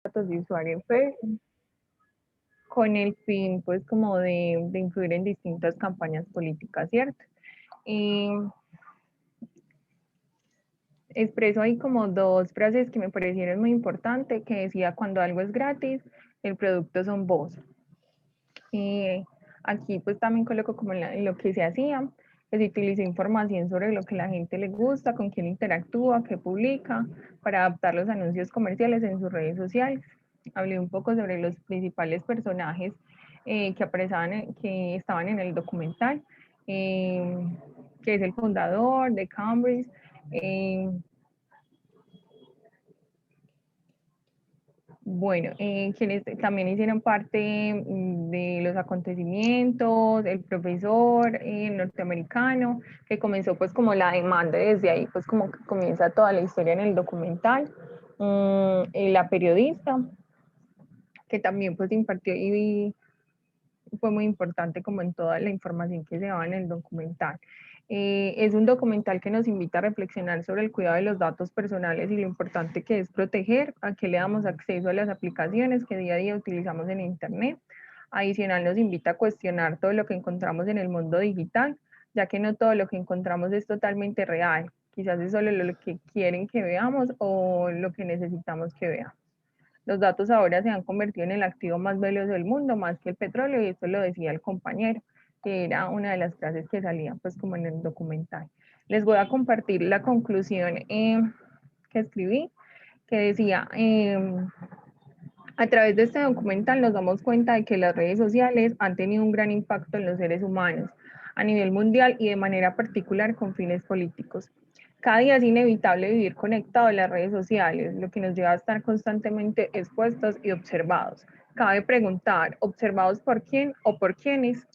datos de usuario en Facebook, con el fin, pues, como de influir en distintas campañas políticas, ¿cierto? Expreso ahí como dos frases que me parecieron muy importantes, que decía, cuando algo es gratis, el producto son vos. Aquí pues también coloco como lo que se hacía, que se utilizó información sobre lo que la gente le gusta, con quién interactúa, qué publica, para adaptar los anuncios comerciales en sus redes sociales. Hablé un poco sobre los principales personajes que estaban en el documental, que es el fundador de Cambridge, bueno, quienes también hicieron parte de los acontecimientos, el profesor norteamericano, que comenzó pues como la demanda desde ahí, pues como que comienza toda la historia en el documental, la periodista, que también pues impartió y fue muy importante como en toda la información que se daba en el documental. Es un documental que nos invita a reflexionar sobre el cuidado de los datos personales y lo importante que es proteger a qué le damos acceso a las aplicaciones que día a día utilizamos en Internet. Adicional, nos invita a cuestionar todo lo que encontramos en el mundo digital, ya que no todo lo que encontramos es totalmente real. Quizás es solo lo que quieren que veamos o lo que necesitamos que veamos. Los datos ahora se han convertido en el activo más valioso del mundo, más que el petróleo, y esto lo decía el compañero, que era una de las frases que salían pues como en el documental. Les voy a compartir la conclusión que escribí, que decía, a través de este documental nos damos cuenta de que las redes sociales han tenido un gran impacto en los seres humanos a nivel mundial y de manera particular con fines políticos. Cada día es inevitable vivir conectado a las redes sociales, lo que nos lleva a estar constantemente expuestos y observados. Cabe preguntar, ¿observados por quién o por quiénes?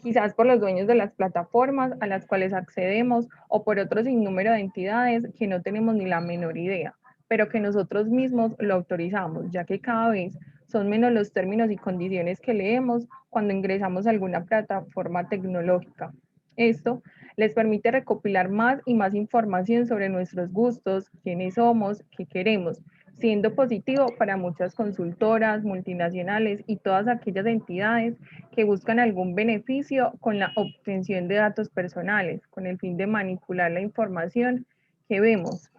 Quizás por los dueños de las plataformas a las cuales accedemos o por otro sinnúmero de entidades que no tenemos ni la menor idea, pero que nosotros mismos lo autorizamos, ya que cada vez son menos los términos y condiciones que leemos cuando ingresamos a alguna plataforma tecnológica. Esto les permite recopilar más y más información sobre nuestros gustos, quiénes somos, qué queremos, siendo positivo para muchas consultoras, multinacionales y todas aquellas entidades que buscan algún beneficio con la obtención de datos personales, con el fin de manipular la información que vemos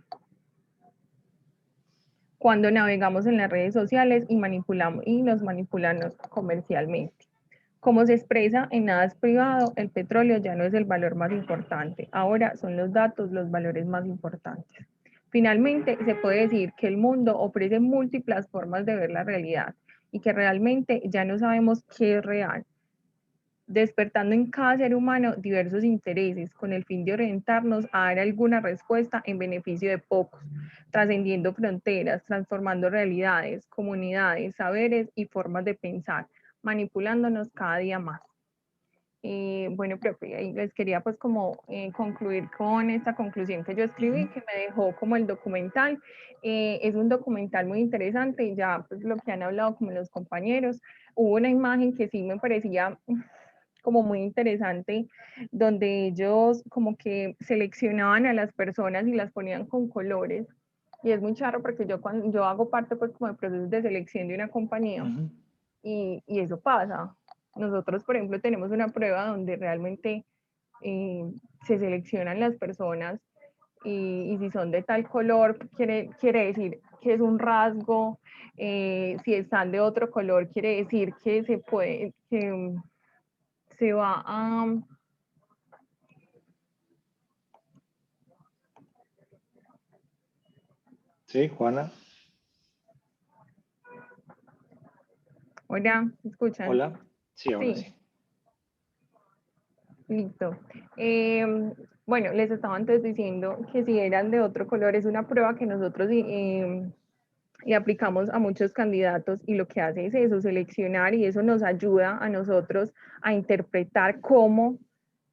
cuando navegamos en las redes sociales y manipulamos y nos manipulamos comercialmente. Como se expresa en Nada es privado, el petróleo ya no es el valor más importante, ahora son los datos los valores más importantes. Finalmente, se puede decir que el mundo ofrece múltiples formas de ver la realidad y que realmente ya no sabemos qué es real, despertando en cada ser humano diversos intereses con el fin de orientarnos a dar alguna respuesta en beneficio de pocos, trascendiendo fronteras, transformando realidades, comunidades, saberes y formas de pensar, manipulándonos cada día más. Bueno, profe, ahí les quería pues como concluir con esta conclusión que yo escribí, que me dejó como el documental. Es un documental muy interesante y ya pues lo que han hablado como los compañeros. Hubo una imagen que sí me parecía como muy interesante, donde ellos como que seleccionaban a las personas y las ponían con colores. Y es muy charro porque yo cuando yo hago parte pues como de procesos de selección de una compañía y eso pasa. Nosotros, por ejemplo, tenemos una prueba donde realmente se seleccionan las personas y si son de tal color, quiere decir que es un rasgo, si están de otro color, quiere decir que se puede, que se va a... Sí, Juana. Hola, ¿me escuchan? Hola. Sí, ahora Sí, sí. listo. Bueno, les estaba antes diciendo que si eran de otro color, es una prueba que nosotros y aplicamos a muchos candidatos y lo que hace es eso, seleccionar y eso nos ayuda a nosotros a interpretar cómo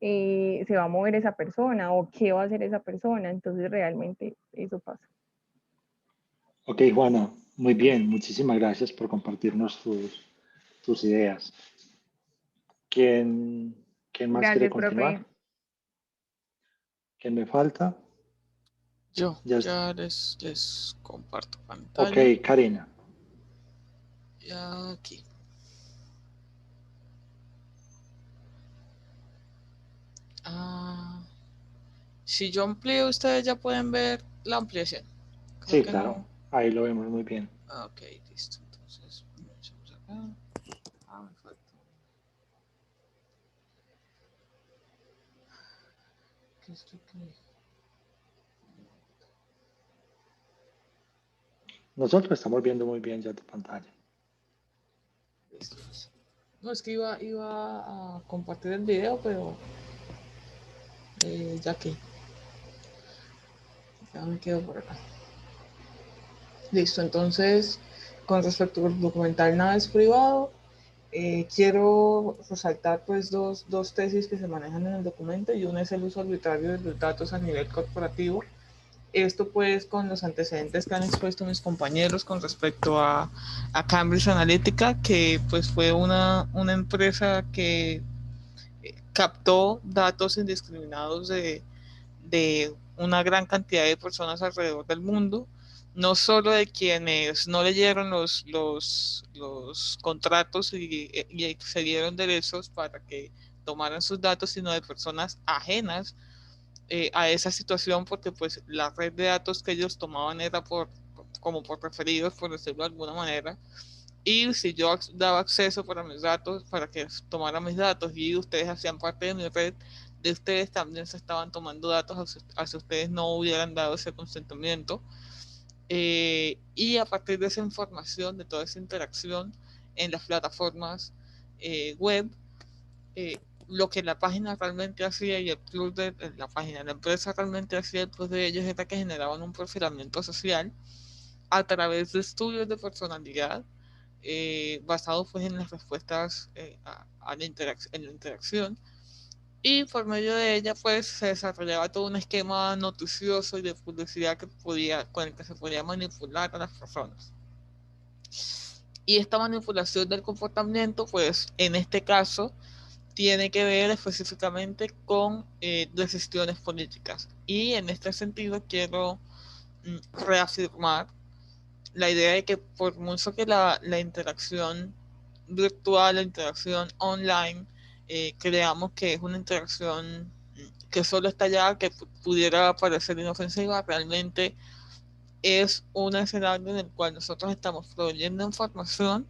se va a mover esa persona o qué va a hacer esa persona. Entonces realmente eso pasa. Ok, Juana, muy bien. Muchísimas gracias por compartirnos tus ideas. ¿Quién más quiere Gracias, profe. continuar? ¿Quién me falta? Yo Ya. ya les comparto Ok, pantalla. Karina. Ya aquí. Ah, si yo amplío, ustedes ya pueden ver la ampliación. Creo Sí, que claro, no. ahí lo vemos muy bien. Ok, listo. Entonces, echamos acá. Ah, me falta. ¿Qué es esto que? Nosotros estamos viendo muy bien ya tu pantalla. Listo. No, es que iba a compartir el video, pero ya que ya me quedo por acá. Listo, entonces, con respecto al documental Nada es privado, quiero resaltar pues dos tesis que se manejan en el documento, y una es el uso arbitrario de los datos a nivel corporativo. Esto pues con los antecedentes que han expuesto mis compañeros con respecto a Cambridge Analytica, que pues fue una empresa que captó datos indiscriminados de una gran cantidad de personas alrededor del mundo, no solo de quienes no leyeron los contratos y accedieron derechos para que tomaran sus datos, sino de personas ajenas a esa situación, porque pues la red de datos que ellos tomaban era como por referidos, por decirlo de alguna manera, y si yo daba acceso para mis datos, para que tomara mis datos, y ustedes hacían parte de mi red, de ustedes también se estaban tomando datos, si ustedes no hubieran dado ese consentimiento. Y a partir de esa información, de toda esa interacción en las plataformas web, lo que la página realmente hacía, y el plus de la página, la empresa realmente hacía, el plus de ellos era que generaban un perfilamiento social a través de estudios de personalidad, basados pues en las respuestas en la interacción, y por medio de ella pues se desarrollaba todo un esquema noticioso y de publicidad con el que se podía manipular a las personas. Y esta manipulación del comportamiento pues en este caso tiene que ver específicamente con decisiones políticas, y en este sentido quiero reafirmar la idea de que por mucho que la interacción virtual, la interacción online, creamos que es una interacción que solo está allá, que pudiera parecer inofensiva, realmente es un escenario en el cual nosotros estamos proveyendo información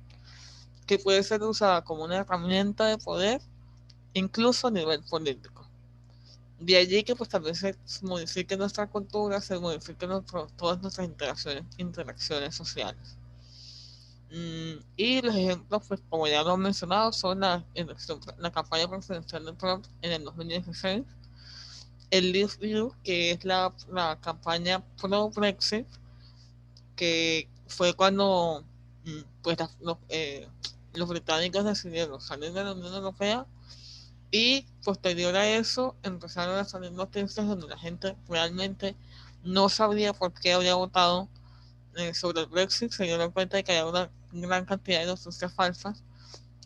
que puede ser usada como una herramienta de poder, incluso a nivel político. De allí que pues también se modifique nuestra cultura, se modifiquen todas nuestras interacciones sociales. Y los ejemplos, pues como ya lo he mencionado, son la campaña presidencial de Trump en el 2016, el Leave You, que es la campaña pro-Brexit, que fue cuando pues los británicos decidieron salir de la Unión Europea, y posterior a eso empezaron a salir noticias donde la gente realmente no sabía por qué había votado sobre el Brexit. Se dieron cuenta de que había una gran cantidad de noticias falsas,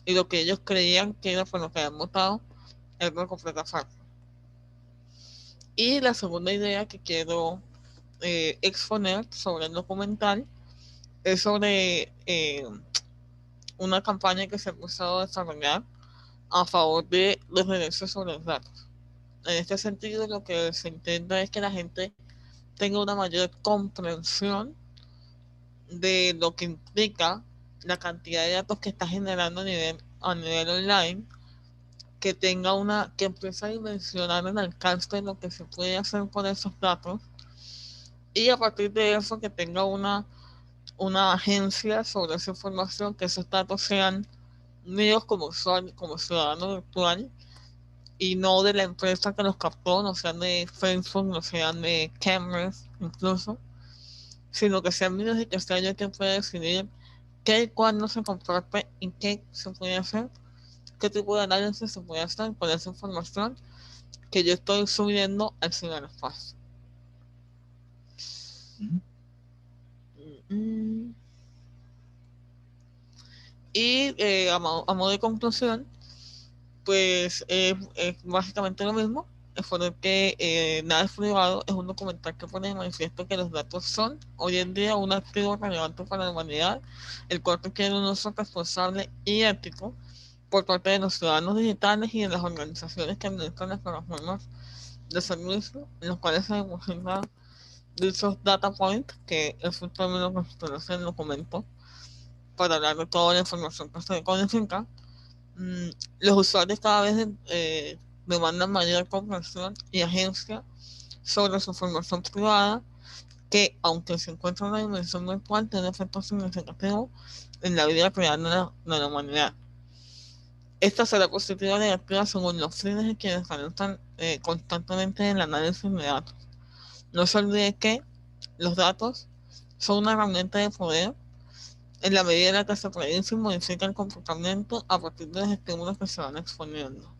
y lo que ellos creían que era por lo que habían votado era una completa falsa. Y la segunda idea que quiero exponer sobre el documental es sobre una campaña que se ha empezado a desarrollar a favor de los derechos sobre los datos. En este sentido, lo que se intenta es que la gente tenga una mayor comprensión de lo que implica la cantidad de datos que está generando a nivel online, que empiece a dimensionar el alcance de lo que se puede hacer con esos datos, y a partir de eso que tenga una agencia sobre esa información, que esos datos sean míos como ciudadano virtual, y no de la empresa que los captó, no sean de Facebook, no sean de Cambridge incluso, sino que sean míos, y que sea yo quien pueda decidir qué y cuándo se comparte y qué se puede hacer, qué tipo de análisis se puede hacer con esa información que yo estoy subiendo al ciberespacio. Y a modo de conclusión, pues es básicamente lo mismo. exponer que Nada es privado es un documental que pone de manifiesto que los datos son hoy en día un activo relevante para la humanidad, el cual requiere un uso responsable y ético por parte de los ciudadanos digitales y de las organizaciones que administran las plataformas de servicio, en los cuales se depositan dichos data points, que es un término que se establece en el documento para hablar de toda la información que se codifica. Los usuarios cada vez demandan mayor comprensión y agencia sobre su información privada, que aunque se encuentra en una dimensión virtual, tiene efectos significativos en la vida real de la humanidad. Esta será positiva o negativa según los fines de quienes realizan constantemente el análisis de datos. No se olvide que los datos son una herramienta de poder en la medida en la que se predice y modifica el comportamiento a partir de los estímulos que se van exponiendo.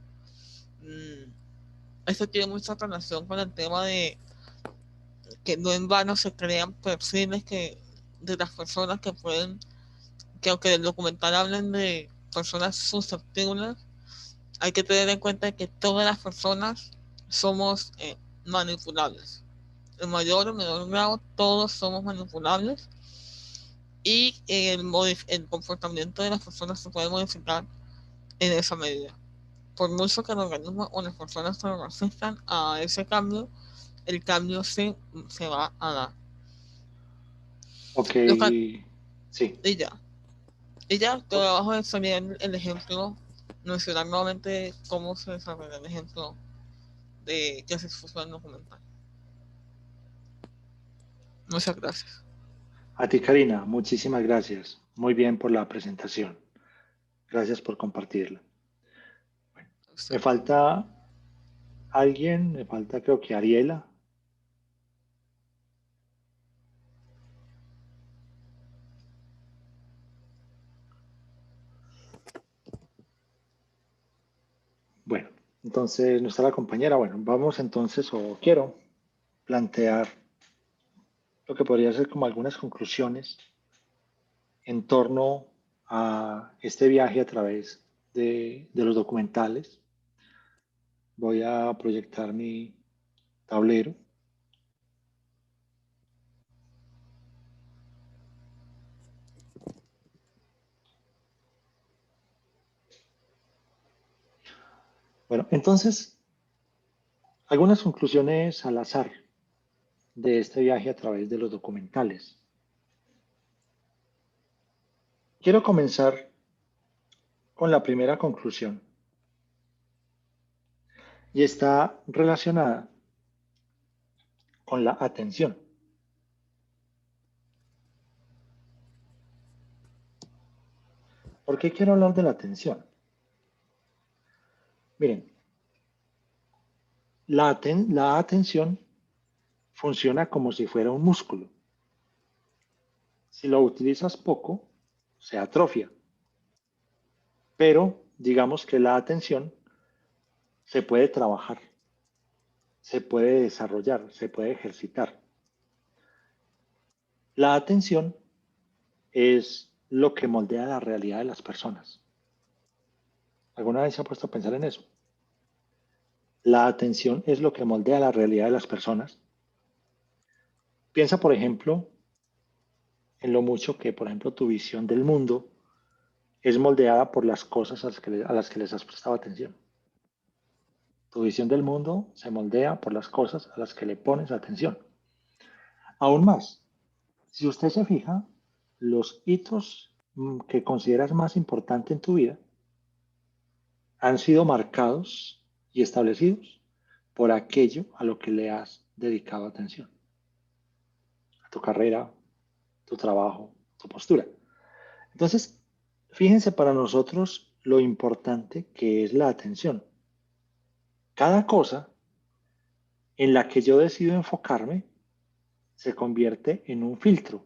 Esto tiene mucha relación con el tema de que no en vano se crean perfiles de las personas que pueden, que aunque el documental hablen de personas susceptibles, hay que tener en cuenta que todas las personas somos manipulables. En mayor o menor grado, todos somos manipulables y el comportamiento de las personas se puede modificar en esa medida. Por mucho que el organismo o las personas se resistan a ese cambio, el cambio sí se va a dar. Ok, sí. Y ya. Y ya, todo abajo sería el ejemplo, mencionar nuevamente cómo se desarrolla el ejemplo de que se expuso en el documental. Muchas gracias. A ti, Karina, muchísimas gracias. Muy bien por la presentación. Gracias por compartirla. Me falta alguien, me falta creo que Ariela. Bueno, entonces no está la compañera. Bueno, vamos entonces, o quiero plantear lo que podría ser como algunas conclusiones en torno a este viaje a través de los documentales. Voy a proyectar mi tablero. Bueno, entonces, algunas conclusiones al azar de este viaje a través de los documentales. Quiero comenzar con la primera conclusión y está relacionada con la atención. ¿Por qué quiero hablar de la atención? Miren, la atención funciona como si fuera un músculo. Si lo utilizas poco, se atrofia. Pero digamos que la atención se puede trabajar, se puede desarrollar, se puede ejercitar. La atención es lo que moldea la realidad de las personas. ¿Alguna vez se ha puesto a pensar en eso? La atención es lo que moldea la realidad de las personas. Piensa, por ejemplo, en lo mucho que, por ejemplo, tu visión del mundo es moldeada por las cosas a las que les has prestado atención. Tu visión del mundo se moldea por las cosas a las que le pones atención. Aún más, si usted se fija, los hitos que consideras más importantes en tu vida han sido marcados y establecidos por aquello a lo que le has dedicado atención. A tu carrera, tu trabajo, tu postura. Entonces, fíjense para nosotros lo importante que es la atención. Cada cosa en la que yo decido enfocarme se convierte en un filtro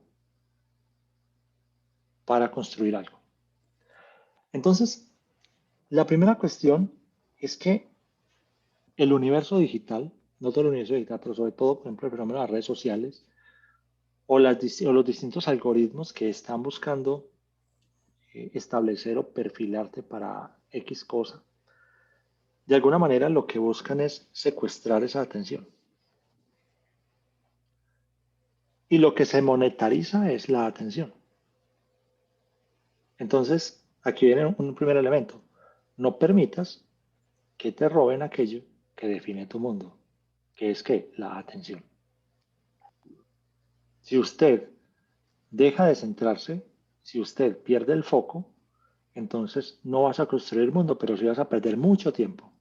para construir algo. Entonces, la primera cuestión es que el universo digital, no todo el universo digital, pero sobre todo, por ejemplo, el fenómeno de las redes sociales o los distintos algoritmos que están buscando establecer o perfilarte para X cosa, de alguna manera lo que buscan es secuestrar esa atención. Y lo que se monetariza es la atención. Entonces, aquí viene un primer elemento. No permitas que te roben aquello que define tu mundo, que es que la atención. Si usted deja de centrarse, si usted pierde el foco, entonces no vas a construir el mundo, pero sí vas a perder mucho tiempo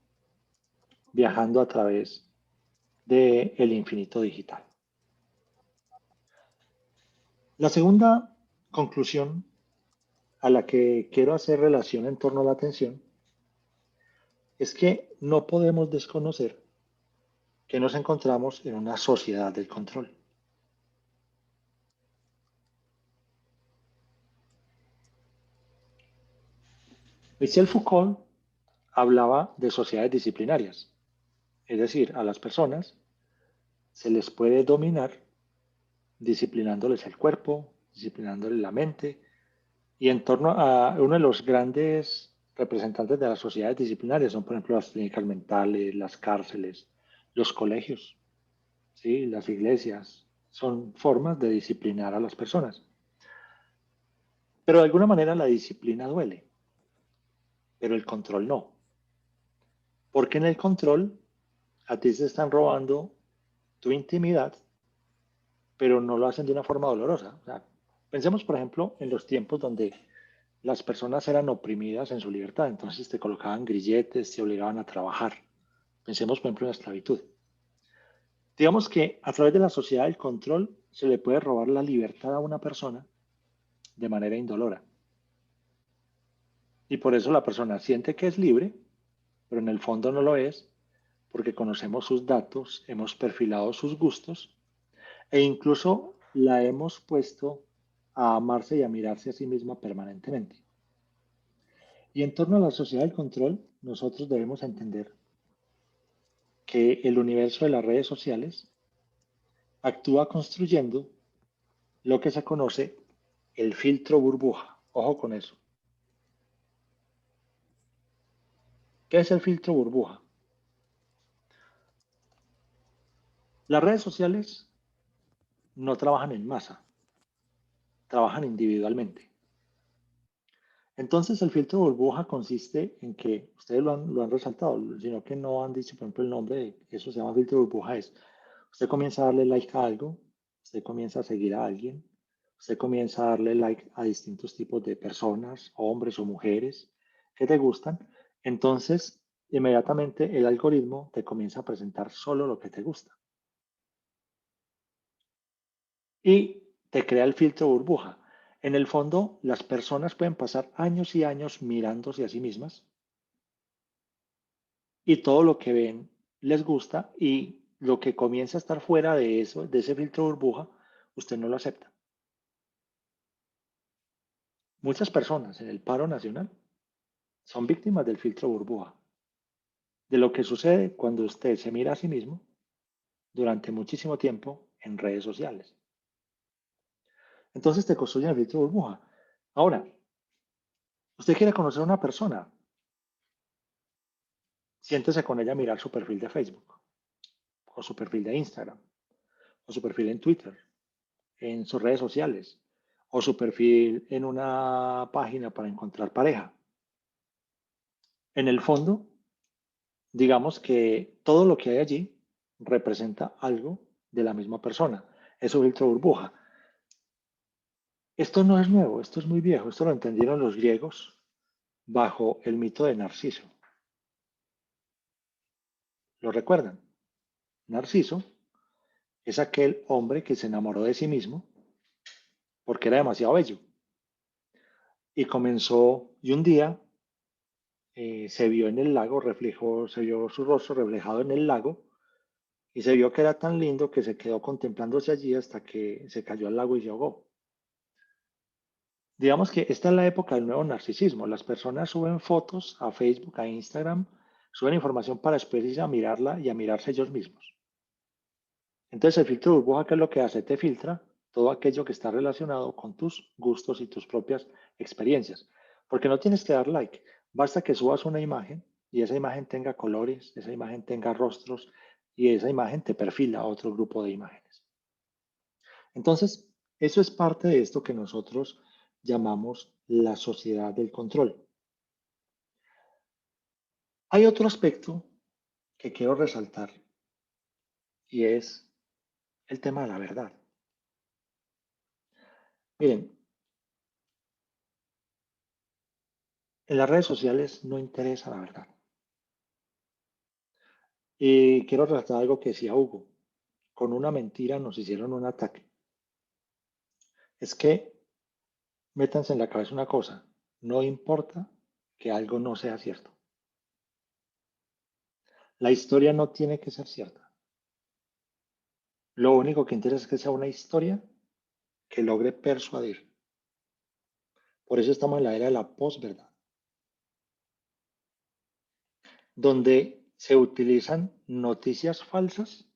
viajando a través del infinito digital. La segunda conclusión a la que quiero hacer relación en torno a la atención es que no podemos desconocer que nos encontramos en una sociedad del control. Michel Foucault hablaba de sociedades disciplinarias, es decir, a las personas se les puede dominar disciplinándoles el cuerpo, disciplinándoles la mente, y en torno a uno de los grandes representantes de las sociedades disciplinarias son, por ejemplo, las clínicas mentales, las cárceles, los colegios, ¿sí? Las iglesias, son formas de disciplinar a las personas. Pero de alguna manera la disciplina duele, pero el control no. Porque en el control a ti se están robando tu intimidad, pero no lo hacen de una forma dolorosa. O sea, pensemos, por ejemplo, en los tiempos donde las personas eran oprimidas en su libertad, entonces te colocaban grilletes, te obligaban a trabajar. Pensemos, por ejemplo, en la esclavitud. Digamos que a través de la sociedad del control se le puede robar la libertad a una persona de manera indolora. Y por eso la persona siente que es libre, pero en el fondo no lo es, porque conocemos sus datos, hemos perfilado sus gustos e incluso la hemos puesto a amarse y a mirarse a sí misma permanentemente. Y en torno a la sociedad del control, nosotros debemos entender que el universo de las redes sociales actúa construyendo lo que se conoce el filtro burbuja. Ojo con eso. ¿Qué es el filtro burbuja? Las redes sociales no trabajan en masa, trabajan individualmente. Entonces el filtro burbuja consiste en que, ustedes lo han resaltado, sino que no han dicho, por ejemplo, el nombre de eso se llama filtro burbuja, es, usted comienza a darle like a algo, usted comienza a seguir a alguien, usted comienza a darle like a distintos tipos de personas, hombres o mujeres, que te gustan, entonces inmediatamente el algoritmo te comienza a presentar solo lo que te gusta. Y te crea el filtro burbuja. En el fondo, las personas pueden pasar años y años mirándose a sí mismas y todo lo que ven les gusta y lo que comienza a estar fuera de eso, de ese filtro burbuja, usted no lo acepta. Muchas personas en el paro nacional son víctimas del filtro burbuja, de lo que sucede cuando usted se mira a sí mismo durante muchísimo tiempo en redes sociales. Entonces te construyen el filtro burbuja. Ahora, usted quiere conocer a una persona, siéntese con ella a mirar su perfil de Facebook, o su perfil de Instagram, o su perfil en Twitter, en sus redes sociales, o su perfil en una página para encontrar pareja. En el fondo, digamos que todo lo que hay allí representa algo de la misma persona. Es un filtro burbuja. Esto no es nuevo, esto es muy viejo. Esto lo entendieron los griegos bajo el mito de Narciso. ¿Lo recuerdan? Narciso es aquel hombre que se enamoró de sí mismo porque era demasiado bello. Y comenzó, y un día se vio en el lago, se vio su rostro reflejado en el lago y se vio que era tan lindo que se quedó contemplándose allí hasta que se cayó al lago y se ahogó. Digamos que esta es la época del nuevo narcisismo. Las personas suben fotos a Facebook, a Instagram, suben información para después ir a mirarla y a mirarse ellos mismos. Entonces el filtro de burbuja, ¿qué es lo que hace? Te filtra todo aquello que está relacionado con tus gustos y tus propias experiencias. Porque no tienes que dar like. Basta que subas una imagen y esa imagen tenga colores, esa imagen tenga rostros y esa imagen te perfila a otro grupo de imágenes. Entonces, eso es parte de esto que nosotros llamamos la sociedad del control. Hay otro aspecto que quiero resaltar y es el tema de la verdad. Miren, en las redes sociales no interesa la verdad. Y quiero resaltar algo que decía Hugo. Con una mentira nos hicieron un ataque. Es que métanse en la cabeza una cosa. No importa que algo no sea cierto. La historia no tiene que ser cierta. Lo único que interesa es que sea una historia que logre persuadir. Por eso estamos en la era de la posverdad, donde se utilizan noticias falsas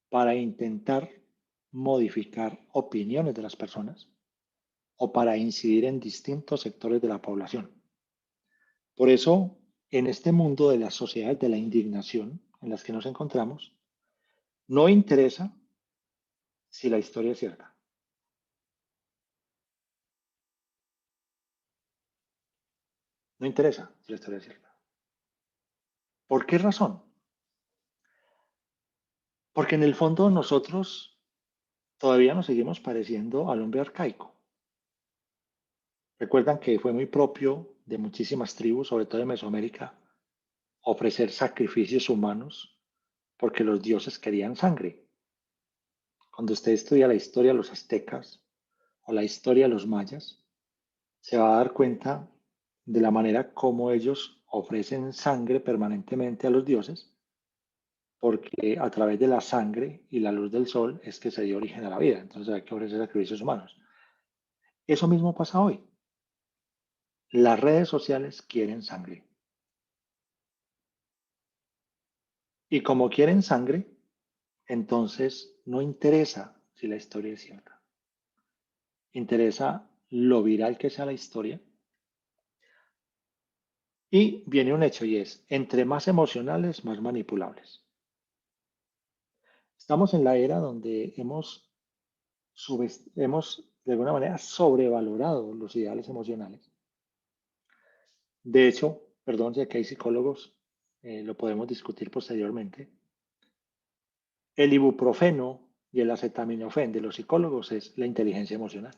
para intentar modificar opiniones de las personas o para incidir en distintos sectores de la población. Por eso, en este mundo de las sociedades de la indignación en las que nos encontramos, no interesa si la historia es cierta. No interesa si la historia es cierta. ¿Por qué razón? Porque en el fondo nosotros todavía nos seguimos pareciendo al hombre arcaico. Recuerdan que fue muy propio de muchísimas tribus, sobre todo de Mesoamérica, ofrecer sacrificios humanos porque los dioses querían sangre. Cuando usted estudia la historia de los aztecas o la historia de los mayas, se va a dar cuenta de la manera como ellos ofrecen sangre permanentemente a los dioses, porque a través de la sangre y la luz del sol es que se dio origen a la vida. Entonces hay que ofrecer sacrificios humanos. Eso mismo pasa hoy. Las redes sociales quieren sangre. Y como quieren sangre, entonces no interesa si la historia es cierta. Interesa lo viral que sea la historia. Y viene un hecho y es, entre más emocionales, más manipulables. Estamos en la era donde hemos de alguna manera sobrevalorado los ideales emocionales. De hecho, perdón, ya que hay psicólogos, lo podemos discutir posteriormente. El ibuprofeno y el acetaminofén de los psicólogos es la inteligencia emocional.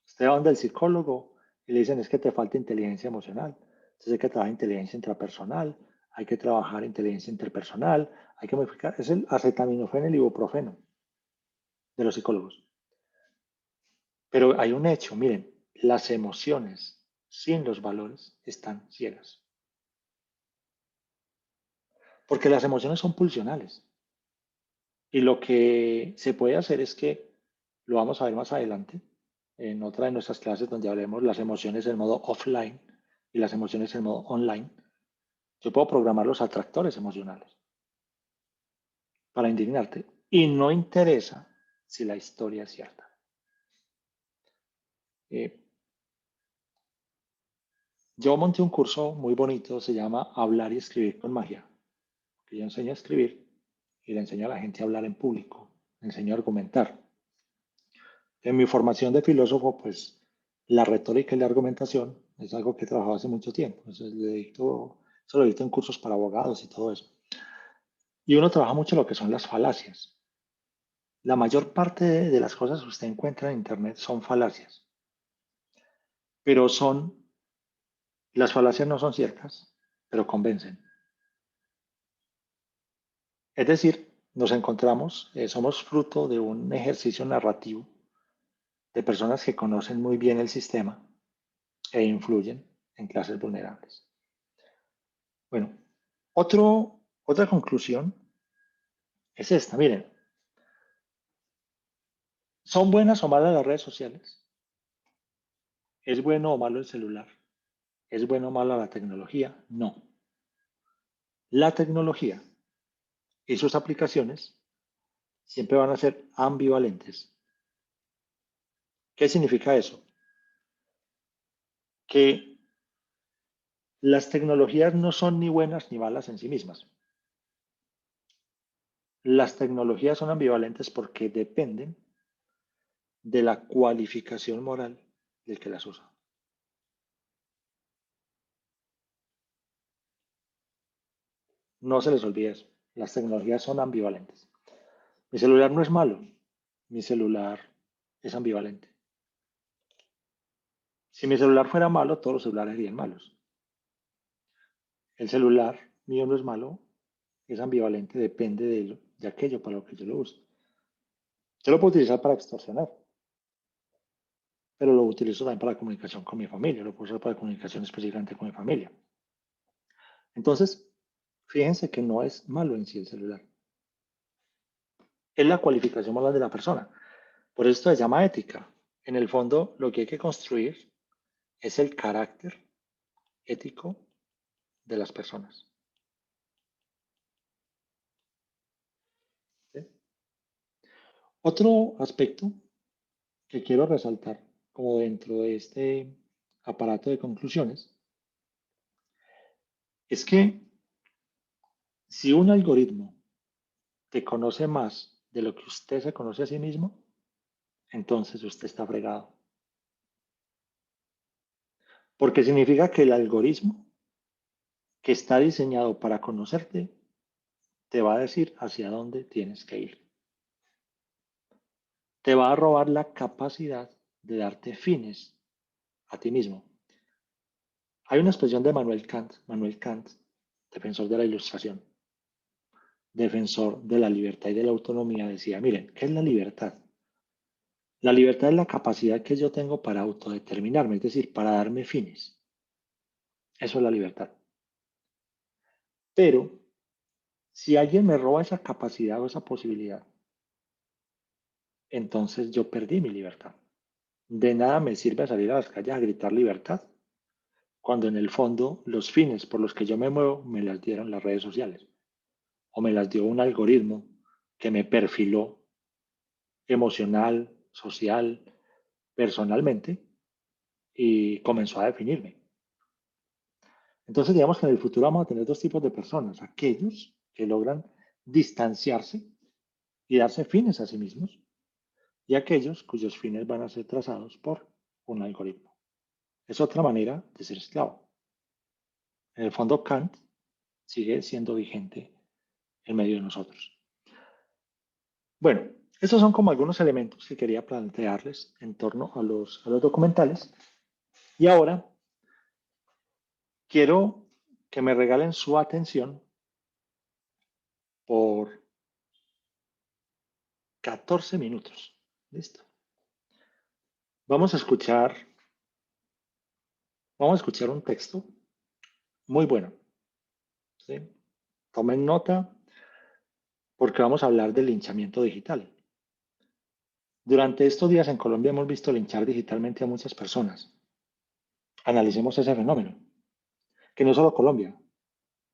Usted va donde el psicólogo y le dicen es que te falta inteligencia emocional. Entonces hay que trabajar inteligencia intrapersonal, hay que trabajar inteligencia interpersonal, hay que modificar. Es el acetaminofén, el ibuprofeno de los psicólogos. Pero hay un hecho, miren, las emociones sin los valores están ciegas. Porque las emociones son pulsionales. Y lo que se puede hacer es que, lo vamos a ver más adelante, en otra de nuestras clases donde hablemos las emociones en modo offline y las emociones en modo online, yo puedo programar los atractores emocionales para indignarte. Y no interesa si la historia es cierta. Eh, yo monté un curso muy bonito, se llama Hablar y Escribir con Magia, que yo enseño a escribir y le enseño a la gente a hablar en público, le enseño a argumentar. En mi formación de filósofo, pues la retórica y la argumentación es algo que he trabajado hace mucho tiempo. Entonces, eso lo dicto en cursos para abogados y todo eso. Y uno trabaja mucho lo que son las falacias. La mayor parte de las cosas que usted encuentra en Internet son falacias, pero las falacias no son ciertas, pero convencen. Es decir, nos encontramos, somos fruto de un ejercicio narrativo de personas que conocen muy bien el sistema e influyen en clases vulnerables. Bueno, otra conclusión es esta. Miren, ¿son buenas o malas las redes sociales? ¿Es bueno o malo el celular? ¿Es bueno o mala la tecnología? No. La tecnología y sus aplicaciones siempre van a ser ambivalentes. ¿Qué significa eso? Que Las tecnologías no son ni buenas ni malas en sí mismas. Las tecnologías son ambivalentes porque dependen de la cualificación moral del que las usa. No se les olvide eso. Las tecnologías son ambivalentes. Mi celular no es malo. Mi celular es ambivalente. Si mi celular fuera malo, todos los celulares serían malos. El celular mío no es malo, es ambivalente, depende de aquello para lo que yo lo use. Yo lo puedo utilizar para extorsionar, pero lo utilizo también para comunicación con mi familia, lo puedo usar para comunicación específicamente con mi familia. Entonces, fíjense que no es malo en sí el celular. Es la cualificación moral de la persona. Por eso se llama ética. En el fondo, lo que hay que construir es el carácter ético de las personas. ¿Sí? Otro aspecto que quiero resaltar como dentro de este aparato de conclusiones es que si un algoritmo te conoce más de lo que usted se conoce a sí mismo, entonces usted está fregado. Porque significa que el algoritmo que está diseñado para conocerte te va a decir hacia dónde tienes que ir. Te va a robar la capacidad de darte fines a ti mismo. Hay una expresión de Manuel Kant, defensor de la Ilustración, defensor de la libertad y de la autonomía, decía, miren, ¿qué es la libertad? La libertad es la capacidad que yo tengo para autodeterminarme, es decir, para darme fines. Eso es la libertad. Pero si alguien me roba esa capacidad o esa posibilidad, entonces yo perdí mi libertad. De nada me sirve salir a las calles a gritar libertad, cuando en el fondo los fines por los que yo me muevo me las dieron las redes sociales o me las dio un algoritmo que me perfiló emocional, social, personalmente y comenzó a definirme. Entonces digamos que en el futuro vamos a tener dos tipos de personas, aquellos que logran distanciarse y darse fines a sí mismos y aquellos cuyos fines van a ser trazados por un algoritmo. Es otra manera de ser esclavo. En el fondo, Kant sigue siendo vigente en medio de nosotros. Bueno, estos son como algunos elementos que quería plantearles en torno a los documentales. Y ahora quiero que me regalen su atención por 14 minutos. ¿Listo? Vamos a escuchar un texto muy bueno. ¿Sí? Tomen nota porque vamos a hablar del linchamiento digital. Durante estos días en Colombia hemos visto linchar digitalmente a muchas personas. Analicemos ese fenómeno, que no es solo Colombia,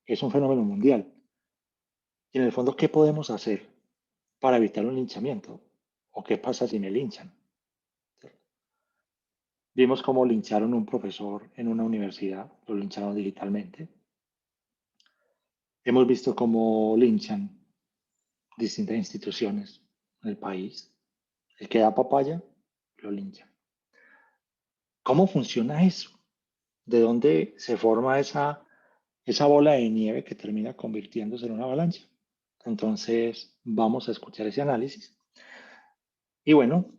es un fenómeno mundial. Y en el fondo, ¿qué podemos hacer para evitar un linchamiento? ¿O qué pasa si me linchan? Vimos cómo lincharon a un profesor en una universidad, lo lincharon digitalmente. Hemos visto cómo linchan distintas instituciones en el país. El que da papaya, lo linchan. ¿Cómo funciona eso? ¿De dónde se forma esa bola de nieve que termina convirtiéndose en una avalancha? Entonces, vamos a escuchar ese análisis. Y bueno,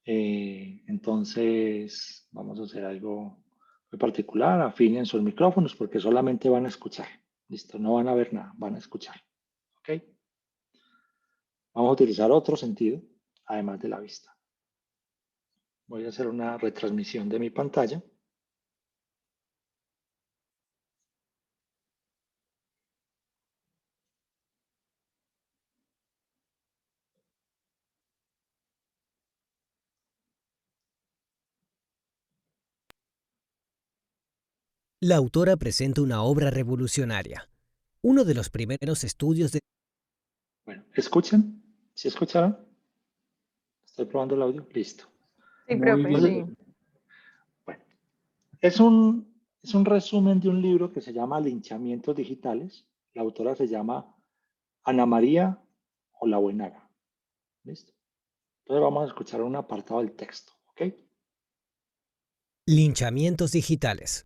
entonces vamos a hacer algo muy particular. Afinen sus micrófonos porque solamente van a escuchar. Listo, no van a ver nada, van a escuchar. ¿Ok? Vamos a utilizar otro sentido, además de la vista. Voy a hacer una retransmisión de mi pantalla. La autora presenta una obra revolucionaria, uno de los primeros estudios de... Bueno, ¿escuchan? ¿Sí escucharon? Estoy probando el audio. Listo. Sí, Muy profe, bien. sí. Entonces, bueno, es un Es un resumen de un libro que se llama Linchamientos Digitales. La autora se llama Ana María Olabuenaga. ¿Listo? Entonces vamos a escuchar un apartado del texto, ¿ok? Linchamientos digitales.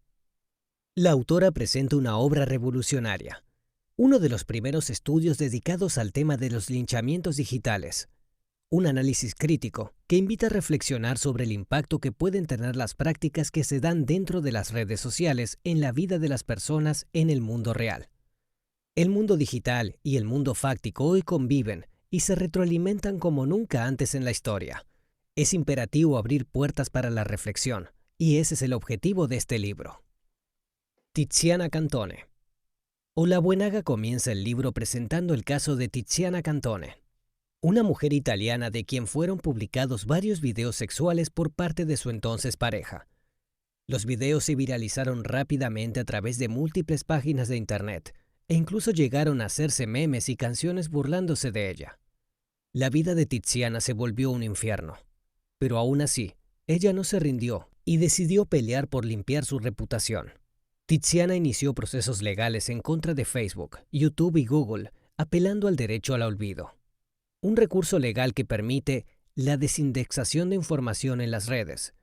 La autora presenta una obra revolucionaria, uno de los primeros estudios dedicados al tema de los linchamientos digitales, un análisis crítico que invita a reflexionar sobre el impacto que pueden tener las prácticas que se dan dentro de las redes sociales en la vida de las personas en el mundo real. El mundo digital y el mundo fáctico hoy conviven y se retroalimentan como nunca antes en la historia. Es imperativo abrir puertas para la reflexión, y ese es el objetivo de este libro. Tiziana Cantone. Olabuenaga comienza el libro presentando el caso de Tiziana Cantone, una mujer italiana de quien fueron publicados varios videos sexuales por parte de su entonces pareja. Los videos se viralizaron rápidamente a través de múltiples páginas de internet e incluso llegaron a hacerse memes y canciones burlándose de ella. La vida de Tiziana se volvió un infierno, pero aún así, ella no se rindió y decidió pelear por limpiar su reputación. Tiziana inició procesos legales en contra de Facebook, YouTube y Google, apelando al derecho al olvido. Un recurso legal que permite la desindexación de información en las redes,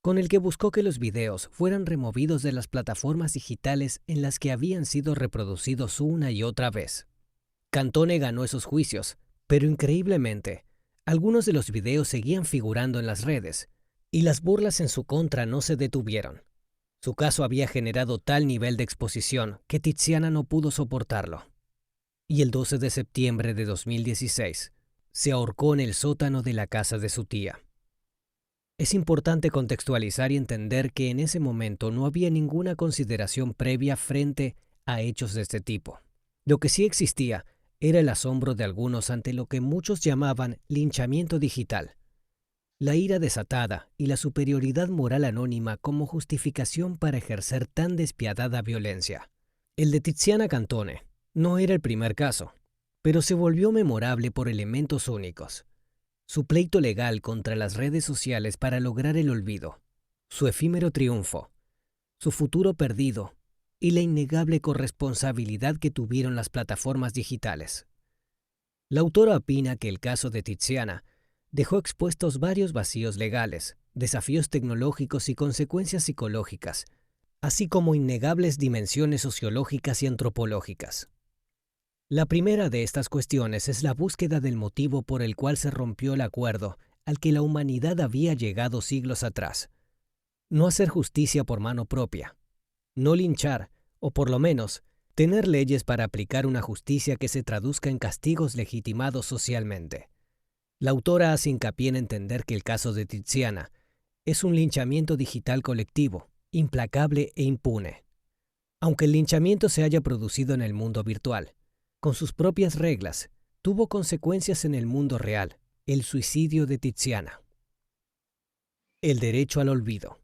con el que buscó que los videos fueran removidos de las plataformas digitales en las que habían sido reproducidos una y otra vez. Cantone ganó esos juicios, pero increíblemente, algunos de los videos seguían figurando en las redes, y las burlas en su contra no se detuvieron. Su caso había generado tal nivel de exposición que Tiziana no pudo soportarlo. Y el 12 de septiembre de 2016, se ahorcó en el sótano de la casa de su tía. Es importante contextualizar y entender que en ese momento no había ninguna consideración previa frente a hechos de este tipo. Lo que sí existía era el asombro de algunos ante lo que muchos llamaban linchamiento digital, la ira desatada y la superioridad moral anónima como justificación para ejercer tan despiadada violencia. El de Tiziana Cantone no era el primer caso, pero se volvió memorable por elementos únicos. Su pleito legal contra las redes sociales para lograr el olvido, su efímero triunfo, su futuro perdido y la innegable corresponsabilidad que tuvieron las plataformas digitales. La autora opina que el caso de Tiziana dejó expuestos varios vacíos legales, desafíos tecnológicos y consecuencias psicológicas, así como innegables dimensiones sociológicas y antropológicas. La primera de estas cuestiones es la búsqueda del motivo por el cual se rompió el acuerdo al que la humanidad había llegado siglos atrás. No hacer justicia por mano propia, no linchar, o por lo menos, tener leyes para aplicar una justicia que se traduzca en castigos legitimados socialmente. La autora hace hincapié en entender que el caso de Tiziana es un linchamiento digital colectivo, implacable e impune. Aunque el linchamiento se haya producido en el mundo virtual, con sus propias reglas, tuvo consecuencias en el mundo real, el suicidio de Tiziana. El derecho al olvido.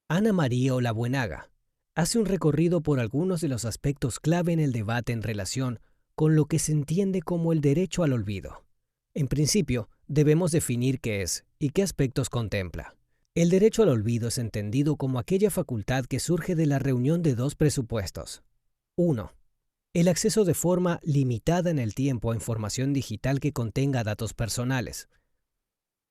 Ana María Olabuenaga hace un recorrido por algunos de los aspectos clave en el debate en relación con lo que se entiende como el derecho al olvido. En principio, debemos definir qué es y qué aspectos contempla. El derecho al olvido es entendido como aquella facultad que surge de la reunión de dos presupuestos. 1. El acceso de forma limitada en el tiempo a información digital que contenga datos personales.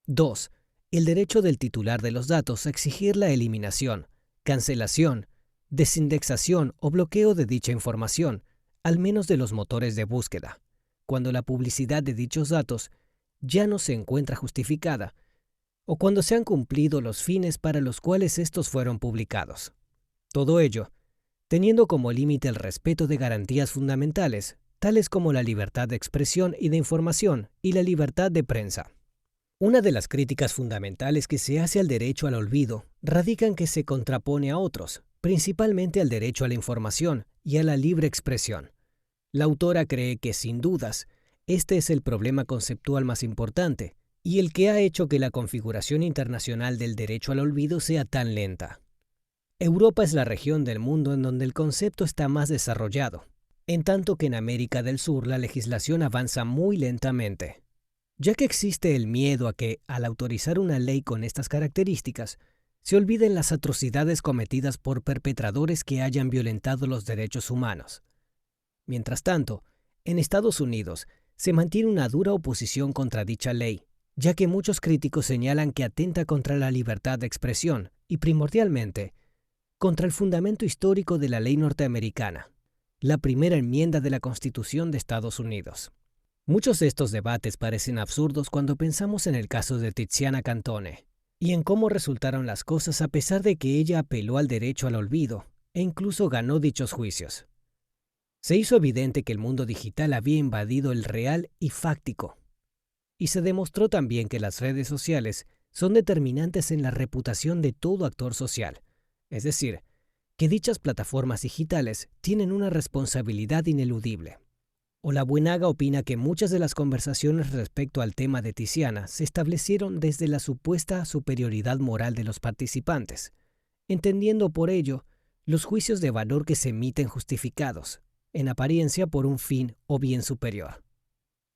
2. El derecho del titular de los datos a exigir la eliminación, cancelación, desindexación o bloqueo de dicha información, al menos de los motores de búsqueda, cuando la publicidad de dichos datos ya no se encuentra justificada o cuando se han cumplido los fines para los cuales estos fueron publicados. Todo ello teniendo como límite el respeto de garantías fundamentales, tales como la libertad de expresión y de información y la libertad de prensa. Una de las críticas fundamentales que se hace al derecho al olvido radica en que se contrapone a otros, principalmente al derecho a la información y a la libre expresión. La autora cree que, sin dudas, este es el problema conceptual más importante y el que ha hecho que la configuración internacional del derecho al olvido sea tan lenta. Europa es la región del mundo en donde el concepto está más desarrollado, en tanto que en América del Sur la legislación avanza muy lentamente, ya que existe el miedo a que, al autorizar una ley con estas características, se olviden las atrocidades cometidas por perpetradores que hayan violentado los derechos humanos. Mientras tanto, en Estados Unidos se mantiene una dura oposición contra dicha ley, ya que muchos críticos señalan que atenta contra la libertad de expresión y, primordialmente, contra el fundamento histórico de la ley norteamericana, la primera enmienda de la Constitución de Estados Unidos. Muchos de estos debates parecen absurdos cuando pensamos en el caso de Tiziana Cantone y en cómo resultaron las cosas a pesar de que ella apeló al derecho al olvido e incluso ganó dichos juicios. Se hizo evidente que el mundo digital había invadido el real y fáctico, y se demostró también que las redes sociales son determinantes en la reputación de todo actor social, es decir, que dichas plataformas digitales tienen una responsabilidad ineludible. Olabuenaga opina que muchas de las conversaciones respecto al tema de Tiziana se establecieron desde la supuesta superioridad moral de los participantes, entendiendo por ello los juicios de valor que se emiten justificados, en apariencia por un fin o bien superior.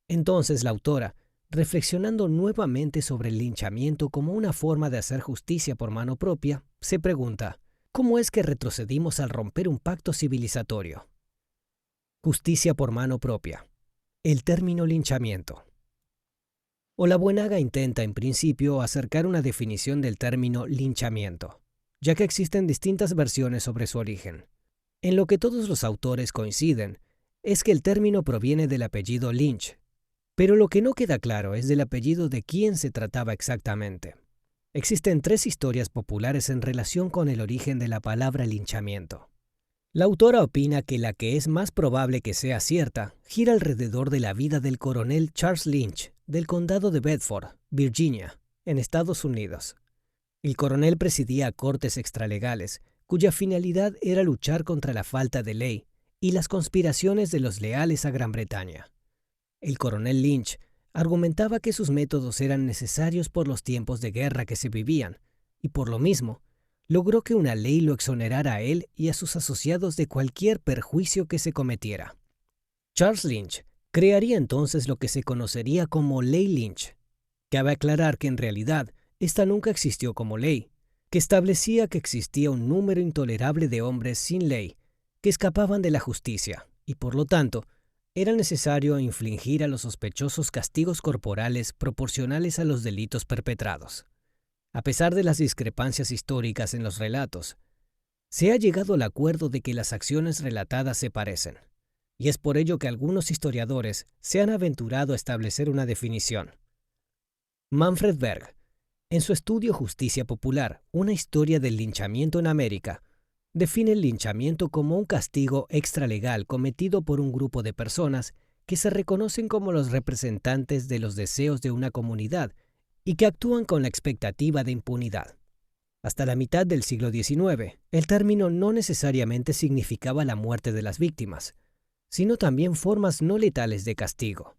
Entonces la autora, reflexionando nuevamente sobre el linchamiento como una forma de hacer justicia por mano propia, se pregunta, ¿cómo es que retrocedimos al romper un pacto civilizatorio? Justicia por mano propia. El término linchamiento. Olabuenaga intenta, en principio, acercar una definición del término linchamiento, ya que existen distintas versiones sobre su origen. En lo que todos los autores coinciden es que el término proviene del apellido Lynch, pero lo que no queda claro es del apellido de quién se trataba exactamente. Existen 3 historias populares en relación con el origen de la palabra linchamiento. La autora opina que la que es más probable que sea cierta gira alrededor de la vida del coronel Charles Lynch del condado de Bedford, Virginia, en Estados Unidos. El coronel presidía cortes extralegales, cuya finalidad era luchar contra la falta de ley y las conspiraciones de los leales a Gran Bretaña. El coronel Lynch argumentaba que sus métodos eran necesarios por los tiempos de guerra que se vivían, y por lo mismo, logró que una ley lo exonerara a él y a sus asociados de cualquier perjuicio que se cometiera. Charles Lynch crearía entonces lo que se conocería como Ley Lynch. Cabe aclarar que en realidad esta nunca existió como ley, que establecía que existía un número intolerable de hombres sin ley que escapaban de la justicia y, por lo tanto, era necesario infligir a los sospechosos castigos corporales proporcionales a los delitos perpetrados. A pesar de las discrepancias históricas en los relatos, se ha llegado al acuerdo de que las acciones relatadas se parecen, y es por ello que algunos historiadores se han aventurado a establecer una definición. Manfred Berg, en su estudio Justicia Popular, una historia del linchamiento en América, define el linchamiento como un castigo extralegal cometido por un grupo de personas que se reconocen como los representantes de los deseos de una comunidad y que actúan con la expectativa de impunidad. Hasta la mitad del siglo XIX, el término no necesariamente significaba la muerte de las víctimas, sino también formas no letales de castigo.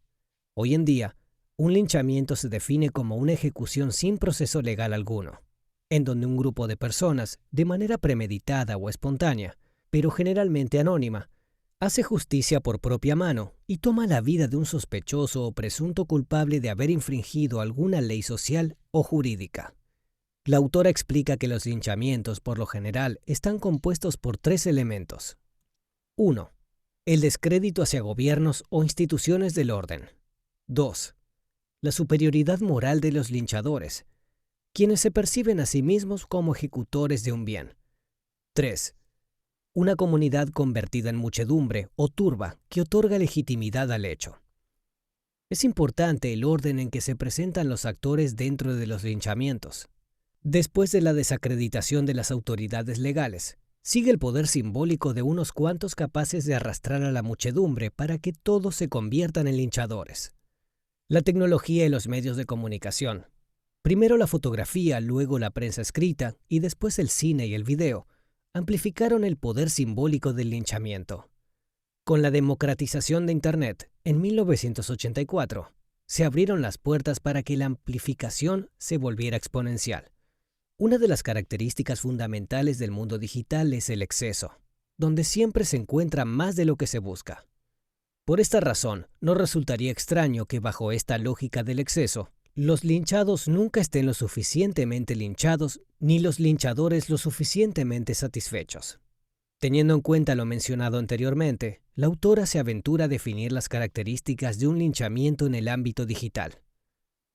Hoy en día, un linchamiento se define como una ejecución sin proceso legal alguno, en donde un grupo de personas, de manera premeditada o espontánea, pero generalmente anónima, hace justicia por propia mano y toma la vida de un sospechoso o presunto culpable de haber infringido alguna ley social o jurídica. La autora explica que los linchamientos, por lo general, están compuestos por 3 elementos. 1. El descrédito hacia gobiernos o instituciones del orden. 2. La superioridad moral de los linchadores, quienes se perciben a sí mismos como ejecutores de un bien. 3. Una comunidad convertida en muchedumbre o turba que otorga legitimidad al hecho. Es importante el orden en que se presentan los actores dentro de los linchamientos. Después de la desacreditación de las autoridades legales, sigue el poder simbólico de unos cuantos capaces de arrastrar a la muchedumbre para que todos se conviertan en linchadores. La tecnología y los medios de comunicación, primero la fotografía, luego la prensa escrita y después el cine y el video, amplificaron el poder simbólico del linchamiento. Con la democratización de Internet, en 1984, se abrieron las puertas para que la amplificación se volviera exponencial. Una de las características fundamentales del mundo digital es el exceso, donde siempre se encuentra más de lo que se busca. Por esta razón, no resultaría extraño que bajo esta lógica del exceso, los linchados nunca estén lo suficientemente linchados ni los linchadores lo suficientemente satisfechos. Teniendo en cuenta lo mencionado anteriormente, la autora se aventura a definir las características de un linchamiento en el ámbito digital.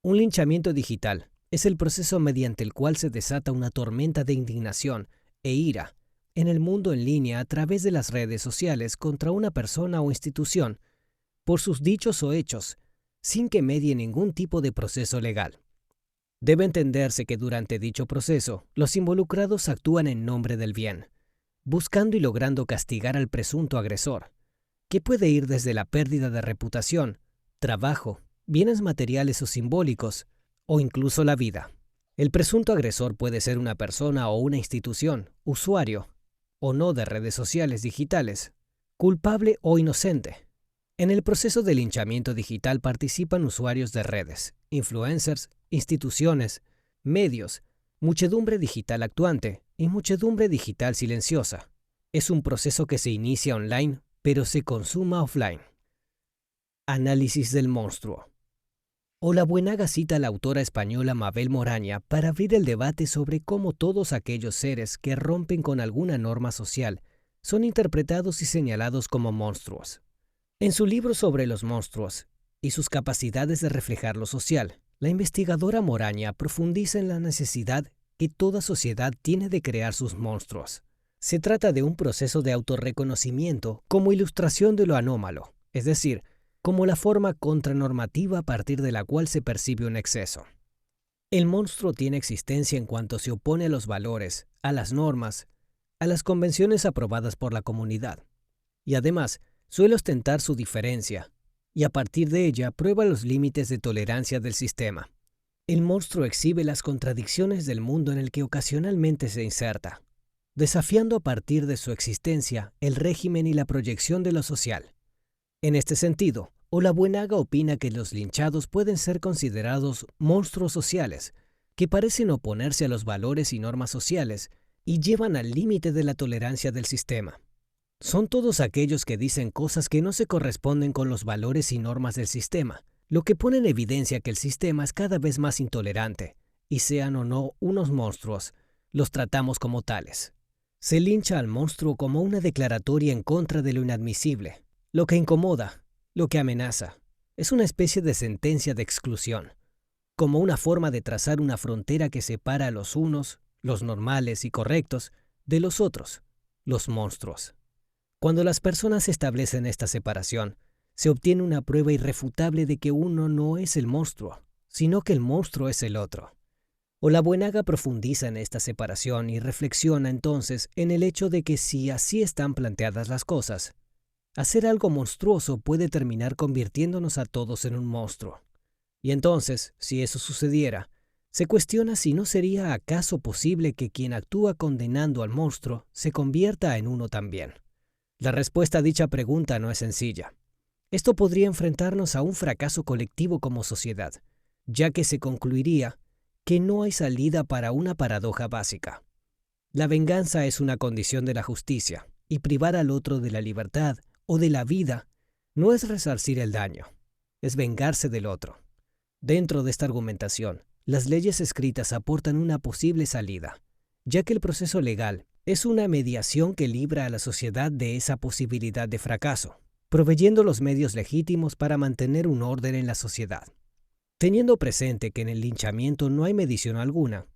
Un linchamiento digital es el proceso mediante el cual se desata una tormenta de indignación e ira en el mundo en línea a través de las redes sociales contra una persona o institución por sus dichos o hechos, sin que medie ningún tipo de proceso legal. Debe entenderse que durante dicho proceso, los involucrados actúan en nombre del bien, buscando y logrando castigar al presunto agresor, que puede ir desde la pérdida de reputación, trabajo, bienes materiales o simbólicos, o incluso la vida. El presunto agresor puede ser una persona o una institución, usuario o no de redes sociales digitales, culpable o inocente. En el proceso de linchamiento digital participan usuarios de redes, influencers, instituciones, medios, muchedumbre digital actuante y muchedumbre digital silenciosa. Es un proceso que se inicia online, pero se consuma offline. Análisis del monstruo. Olabuenaga cita a la autora española Mabel Moraña para abrir el debate sobre cómo todos aquellos seres que rompen con alguna norma social son interpretados y señalados como monstruos. En su libro sobre los monstruos y sus capacidades de reflejar lo social, la investigadora Moraña profundiza en la necesidad que toda sociedad tiene de crear sus monstruos. Se trata de un proceso de autorreconocimiento como ilustración de lo anómalo, es decir, como la forma contranormativa a partir de la cual se percibe un exceso. El monstruo tiene existencia en cuanto se opone a los valores, a las normas, a las convenciones aprobadas por la comunidad, y además suele ostentar su diferencia, y a partir de ella prueba los límites de tolerancia del sistema. El monstruo exhibe las contradicciones del mundo en el que ocasionalmente se inserta, desafiando a partir de su existencia el régimen y la proyección de lo social. En este sentido, Olabuenaga opina que los linchados pueden ser considerados monstruos sociales, que parecen oponerse a los valores y normas sociales y llevan al límite de la tolerancia del sistema. Son todos aquellos que dicen cosas que no se corresponden con los valores y normas del sistema, lo que pone en evidencia que el sistema es cada vez más intolerante, y sean o no unos monstruos, los tratamos como tales. Se lincha al monstruo como una declaratoria en contra de lo inadmisible, lo que incomoda, lo que amenaza. Es una especie de sentencia de exclusión, como una forma de trazar una frontera que separa a los unos, los normales y correctos, de los otros, los monstruos. Cuando las personas establecen esta separación, se obtiene una prueba irrefutable de que uno no es el monstruo, sino que el monstruo es el otro. Olabuenaga profundiza en esta separación y reflexiona entonces en el hecho de que si así están planteadas las cosas, hacer algo monstruoso puede terminar convirtiéndonos a todos en un monstruo. Y entonces, si eso sucediera, se cuestiona si no sería acaso posible que quien actúa condenando al monstruo se convierta en uno también. La respuesta a dicha pregunta no es sencilla. Esto podría enfrentarnos a un fracaso colectivo como sociedad, ya que se concluiría que no hay salida para una paradoja básica. La venganza es una condición de la justicia, y privar al otro de la libertad o de la vida no es resarcir el daño, es vengarse del otro. Dentro de esta argumentación, las leyes escritas aportan una posible salida, ya que el proceso legal es una mediación que libra a la sociedad de esa posibilidad de fracaso, proveyendo los medios legítimos para mantener un orden en la sociedad. Teniendo presente que en el linchamiento no hay medición alguna,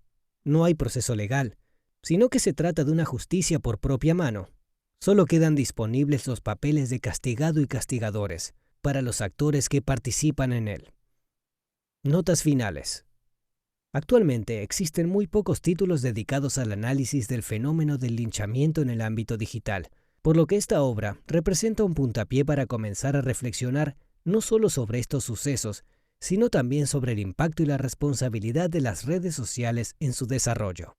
no hay proceso legal, sino que se trata de una justicia por propia mano, solo quedan disponibles los papeles de castigado y castigadores para los actores que participan en él. Notas finales. Actualmente existen muy pocos títulos dedicados al análisis del fenómeno del linchamiento en el ámbito digital, por lo que esta obra representa un puntapié para comenzar a reflexionar no solo sobre estos sucesos, sino también sobre el impacto y la responsabilidad de las redes sociales en su desarrollo.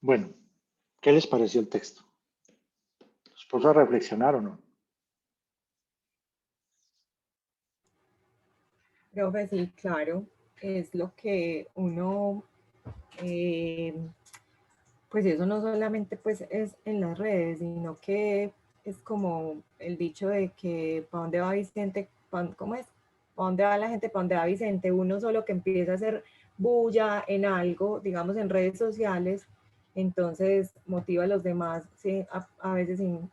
Bueno, ¿qué les pareció el texto? ¿Los puso a reflexionar o no? Profe, sí, claro, es lo que uno pues eso no solamente pues es en las redes, sino que es como el dicho de que ¿para dónde va Vicente? ¿Cómo es? ¿Para dónde va la gente? ¿Para dónde va Vicente? Uno solo que empieza a hacer bulla en algo, digamos en redes sociales, entonces motiva a los demás, ¿sí? A veces sin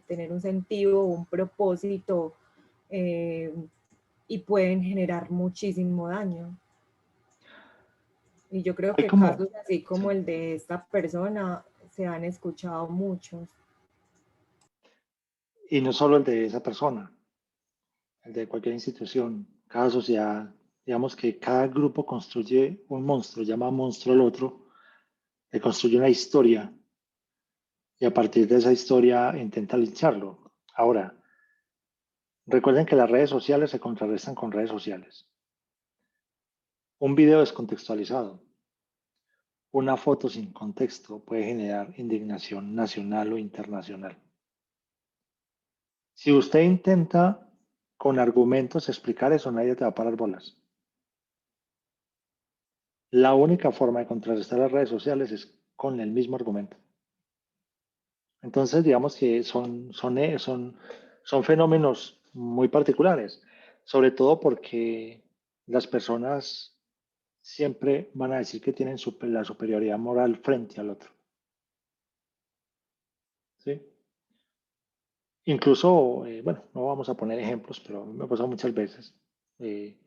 tener un sentido o un propósito, y pueden generar muchísimo daño. Y yo creo Hay que como, casos así como sí. el de esta persona se han escuchado muchos. Y no solo el de esa persona, el de cualquier institución, cada sociedad, digamos que cada grupo construye un monstruo, llama monstruo al otro, le construye una historia y a partir de esa historia intenta lincharlo. Ahora, recuerden que las redes sociales se contrarrestan con redes sociales. Un video descontextualizado, una foto sin contexto puede generar indignación nacional o internacional. Si usted intenta con argumentos explicar eso, nadie te va a parar bolas. La única forma de contrarrestar las redes sociales es con el mismo argumento. Entonces, digamos que son fenómenos muy particulares, sobre todo porque las personas siempre van a decir que tienen la superioridad moral frente al otro. ¿Sí? Incluso, bueno, no vamos a poner ejemplos, pero me ha pasado muchas veces. Eh,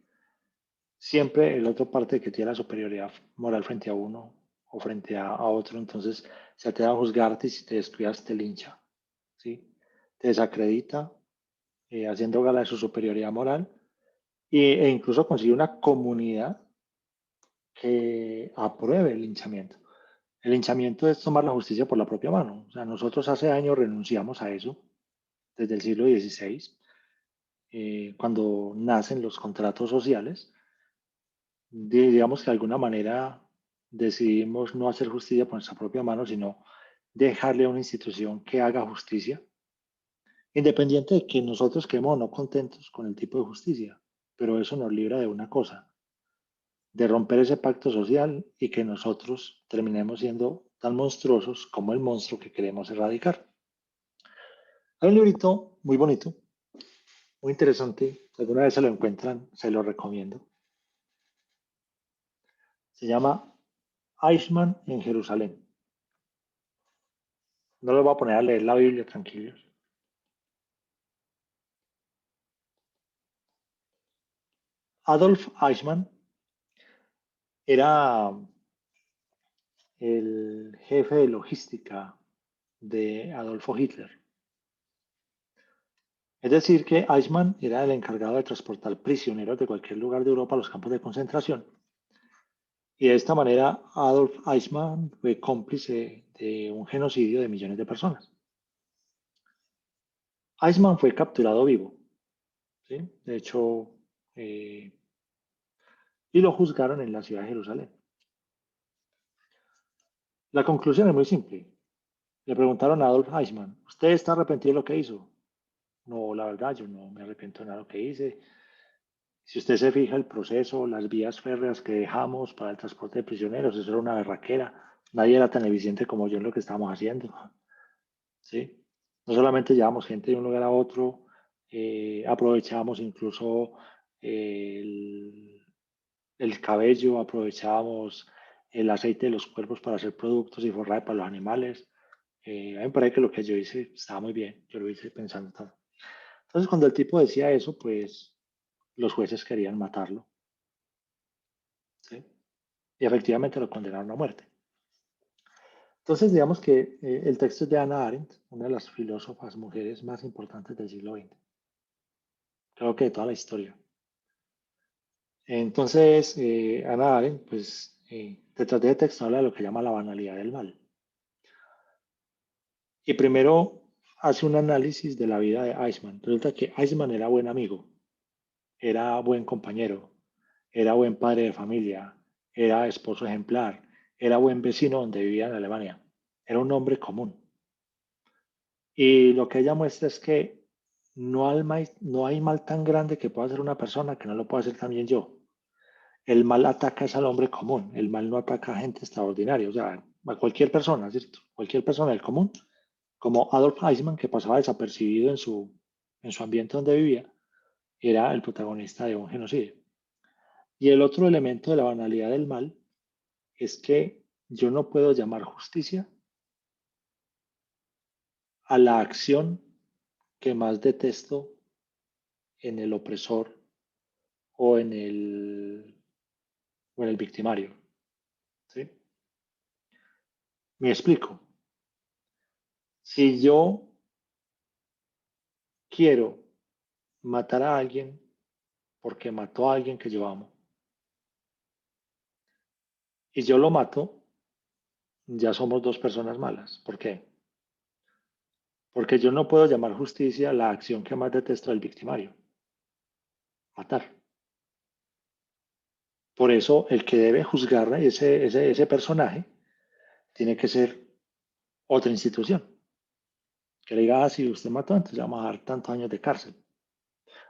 Siempre el otro parte que tiene la superioridad moral frente a uno o frente a otro, entonces se atreve a juzgarte y si te descuidas te lincha, ¿sí? Te desacredita, haciendo gala de su superioridad moral e incluso consigue una comunidad que apruebe el linchamiento. El linchamiento es tomar la justicia por la propia mano. O sea, nosotros hace años renunciamos a eso, desde el siglo XVI, cuando nacen los contratos sociales. Digamos que de alguna manera decidimos no hacer justicia por nuestra propia mano, sino dejarle a una institución que haga justicia, independiente de que nosotros quedemos o no contentos con el tipo de justicia, pero eso nos libra de una cosa, de romper ese pacto social y que nosotros terminemos siendo tan monstruosos como el monstruo que queremos erradicar. Hay un librito muy bonito, muy interesante, si alguna vez se lo encuentran, se lo recomiendo. Se llama Eichmann en Jerusalén. No les voy a poner a leer la Biblia, tranquilos. Adolf Eichmann era el jefe de logística de Adolfo Hitler. Es decir, que Eichmann era el encargado de transportar prisioneros de cualquier lugar de Europa a los campos de concentración. Y de esta manera, Adolf Eichmann fue cómplice de un genocidio de millones de personas. Eichmann fue capturado vivo, ¿sí? De hecho, y lo juzgaron en la ciudad de Jerusalén. La conclusión es muy simple. Le preguntaron a Adolf Eichmann, ¿usted está arrepentido de lo que hizo? No, la verdad, yo no me arrepiento de nada de lo que hice. Si usted se fija el proceso, las vías férreas que dejamos para el transporte de prisioneros, eso era una berraquera. Nadie era tan eficiente como yo en lo que estábamos haciendo. ¿Sí? No solamente llevamos gente de un lugar a otro, aprovechábamos incluso el cabello, aprovechábamos el aceite de los cuerpos para hacer productos y forraje para los animales. A mí me parece que lo que yo hice estaba muy bien, yo lo hice pensando todo. Entonces, cuando el tipo decía eso, pues los jueces querían matarlo, ¿sí? Y efectivamente lo condenaron a muerte. Entonces, digamos que el texto es de Hannah Arendt, una de las filósofas mujeres más importantes del siglo XX, creo que de toda la historia. Entonces, Hannah Arendt, pues, detrás de ese texto habla de lo que llama la banalidad del mal. Y primero hace un análisis de la vida de Eichmann. Resulta que Eichmann era buen amigo, era buen compañero, era buen padre de familia, era esposo ejemplar, era buen vecino donde vivía en Alemania, era un hombre común. Y lo que ella muestra es que no hay mal tan grande que pueda hacer una persona que no lo pueda hacer también yo. El mal ataca es al hombre común, el mal no ataca a gente extraordinaria. O sea, a cualquier persona, ¿cierto? Cualquier persona del común, como Adolf Eichmann, que pasaba desapercibido en su ambiente donde vivía, era el protagonista de un genocidio. Y el otro elemento de la banalidad del mal es que yo no puedo llamar justicia a la acción que más detesto en el opresor o en el victimario. ¿Sí? Me explico. Si yo quiero matar a alguien porque mató a alguien que yo amo y yo lo mato, ya somos dos personas malas. ¿Por qué? Porque yo no puedo llamar justicia la acción que más detesto del victimario, matar. Por eso el que debe juzgar ese personaje tiene que ser otra institución. Que le diga, si usted mató, entonces vamos a dar tantos años de cárcel.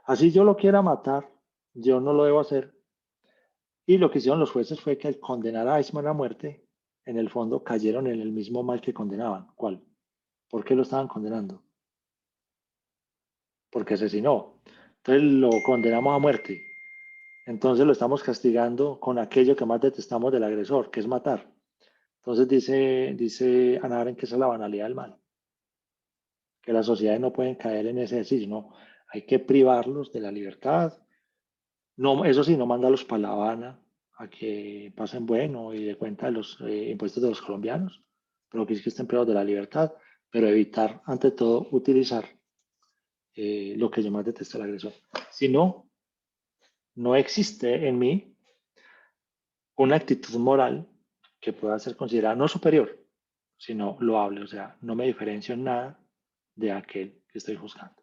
Así yo lo quiera matar, yo no lo debo hacer. Y lo que hicieron los jueces fue que al condenar a Eichmann a muerte, en el fondo cayeron en el mismo mal que condenaban. ¿Cuál? ¿Por qué lo estaban condenando? Porque asesinó. Entonces lo condenamos a muerte. Entonces lo estamos castigando con aquello que más detestamos del agresor, que es matar. Entonces dice Hannah Arendt que esa es la banalidad del mal. Que las sociedades no pueden caer en ese decir, no, hay que privarlos de la libertad. No, eso sí, no mandarlos para La Habana a que pasen bueno y de cuenta de los impuestos de los colombianos, pero que es que estén privados de la libertad, pero evitar ante todo utilizar lo que yo más detesto del agresor. Si no, no existe en mí una actitud moral que pueda ser considerada no superior, sino loable, o sea, no me diferencio en nada de aquel que estoy juzgando.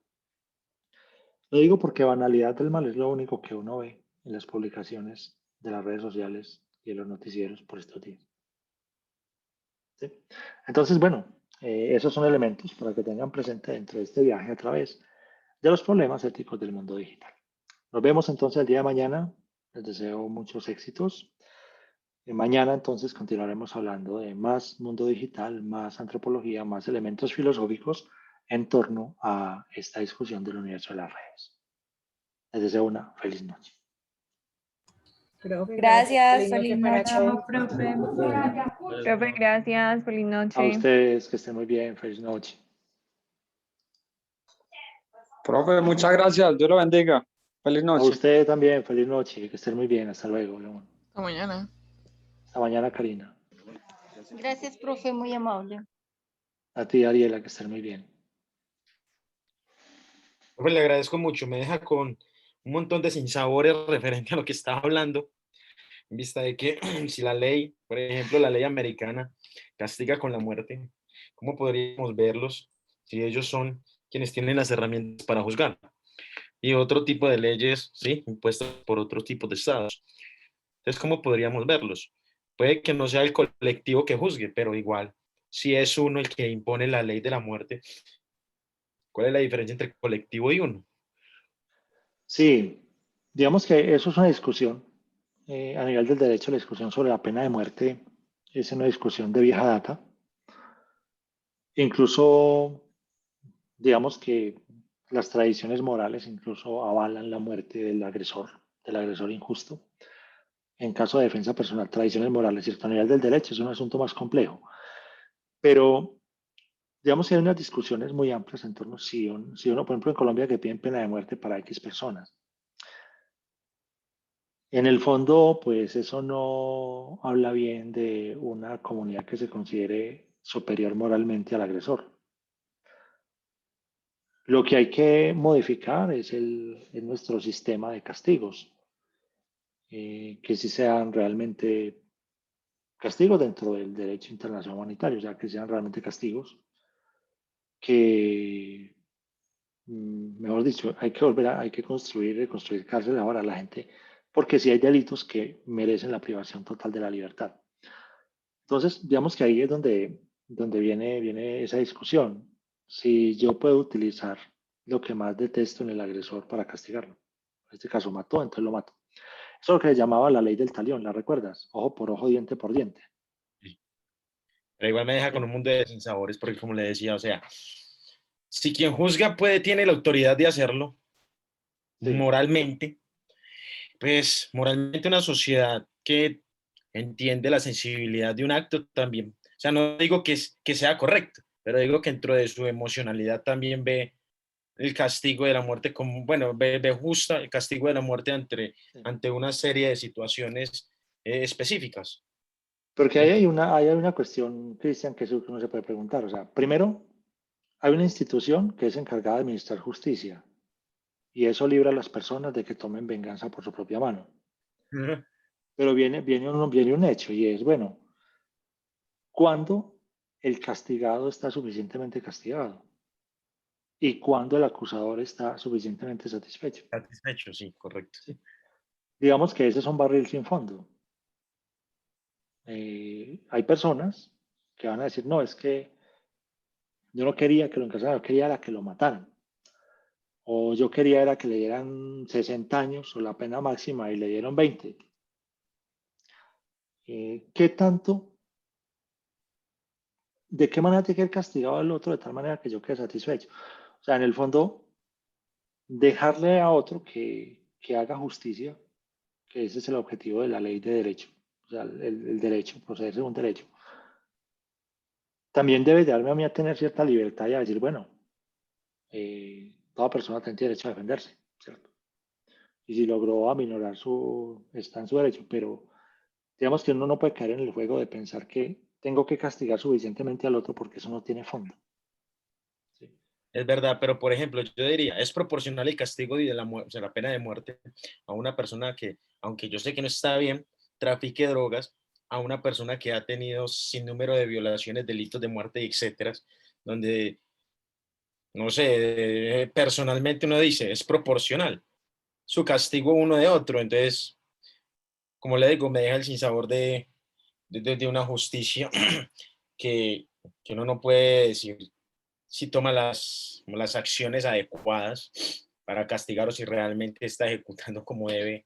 Lo digo porque banalidad del mal es lo único que uno ve en las publicaciones de las redes sociales y en los noticieros por estos días. ¿Sí? Entonces, bueno, esos son elementos para que tengan presente dentro de este viaje a través de los problemas éticos del mundo digital. Nos vemos entonces el día de mañana. Les deseo muchos éxitos. Mañana entonces continuaremos hablando de más mundo digital, más antropología, más elementos filosóficos en torno a esta discusión del universo de las redes. Les deseo una feliz noche. Profe, Gracias, feliz noche feliz para noche. todos. Profe, gracias, feliz A noche. ustedes que estén muy bien, feliz noche. Profe, muchas gracias. Dios lo bendiga. Feliz A noche. usted también, feliz noche, que estén muy bien, hasta luego. Hasta mañana. Hasta mañana, Karina. Gracias, profe, muy amable. A ti, Ariela, que estén muy bien. Profe, le agradezco mucho, me deja con un montón de sinsabores referente a lo que estaba hablando, en vista de que si la ley, por ejemplo, la ley americana, castiga con la muerte, ¿cómo podríamos verlos si ellos son quienes tienen las herramientas para juzgar? Y otro tipo de leyes, ¿sí?, impuestas por otros tipos de estados. Entonces, ¿cómo podríamos verlos? Puede que no sea el colectivo que juzgue, pero igual, si es uno el que impone la ley de la muerte, ¿cuál es la diferencia entre colectivo y uno? Sí, digamos que eso es una discusión. A nivel del derecho, la discusión sobre la pena de muerte es una discusión de vieja data. Incluso, digamos que las tradiciones morales incluso avalan la muerte del agresor injusto. En caso de defensa personal, tradiciones morales, ¿cierto? A nivel del derecho es un asunto más complejo. Pero digamos que hay unas discusiones muy amplias en torno si uno, por ejemplo, en Colombia que piden pena de muerte para X personas. En el fondo, pues eso no habla bien de una comunidad que se considere superior moralmente al agresor. Lo que hay que modificar es nuestro sistema de castigos, que sí sean realmente castigos dentro del derecho internacional humanitario, o sea, que sean realmente castigos que, mejor dicho, hay que reconstruir cárceles ahora a la gente, porque sí hay delitos que merecen la privación total de la libertad. Entonces, digamos que ahí es donde viene esa discusión. Si yo puedo utilizar lo que más detesto en el agresor para castigarlo. En este caso mató, entonces lo mato. Eso es lo que se llamaba la ley del talión, ¿la recuerdas? Ojo por ojo, diente por diente. Pero igual me deja con un mundo de sinsabores, porque como le decía, o sea, si quien juzga tiene la autoridad de hacerlo, Sí. moralmente, pues moralmente una sociedad que entiende la sensibilidad de un acto también, o sea, no digo que sea correcto, pero digo que dentro de su emocionalidad también ve el castigo de la muerte como, bueno, ve justa el castigo de la muerte ante una serie de situaciones específicas. Porque hay una cuestión, Cristian, que eso uno se puede preguntar. O sea, primero, hay una institución que es encargada de administrar justicia y eso libra a las personas de que tomen venganza por su propia mano. Ujú. Pero viene un hecho y es, bueno, ¿cuándo el castigado está suficientemente castigado? ¿Y cuándo el acusador está suficientemente satisfecho? Satisfecho, sí, correcto. ¿Sí? Digamos que ese es un barril sin fondo. Hay personas que van a decir, no, es que yo no quería que lo encarcelaran, yo quería era que lo mataran. O yo quería era que le dieran 60 años o la pena máxima y le dieron 20. ¿Qué tanto? ¿De qué manera tiene que ir castigado el otro de tal manera que yo quede satisfecho? O sea, en el fondo, dejarle a otro que haga justicia, que ese es el objetivo de la ley de derecho, o sea, el derecho, proceder según derecho. También debe darme a mí a tener cierta libertad y a decir, bueno, toda persona tiene derecho a defenderse, ¿cierto? Y si logró aminorar está en su derecho, pero digamos que uno no puede caer en el juego de pensar que tengo que castigar suficientemente al otro porque eso no tiene fondo. ¿Sí? Es verdad, pero por ejemplo, yo diría, es proporcional el castigo y o sea, la pena de muerte a una persona que, aunque yo sé que no está bien, trafique drogas, a una persona que ha tenido sin número de violaciones, delitos de muerte, etcétera, donde, no sé, personalmente uno dice, es proporcional su castigo uno de otro, entonces, como le digo, me deja el sinsabor de una justicia que, que uno no puede decir si toma las acciones adecuadas para castigar o si realmente está ejecutando como debe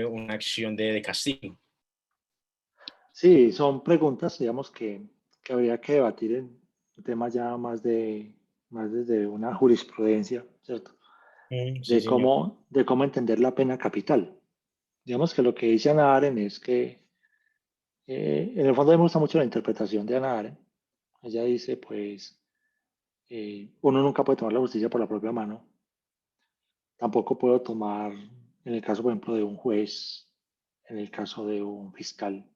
una acción de castigo. Sí, son preguntas, digamos, que habría que debatir en temas ya más desde una jurisprudencia, ¿cierto? Sí, señor. De cómo entender la pena capital. Digamos que lo que dice Ana Aren es que, en el fondo me gusta mucho la interpretación de Ana Aren. Ella dice, pues, uno nunca puede tomar la justicia por la propia mano. Tampoco puedo tomar, en el caso, por ejemplo, de un juez, en el caso de un fiscal,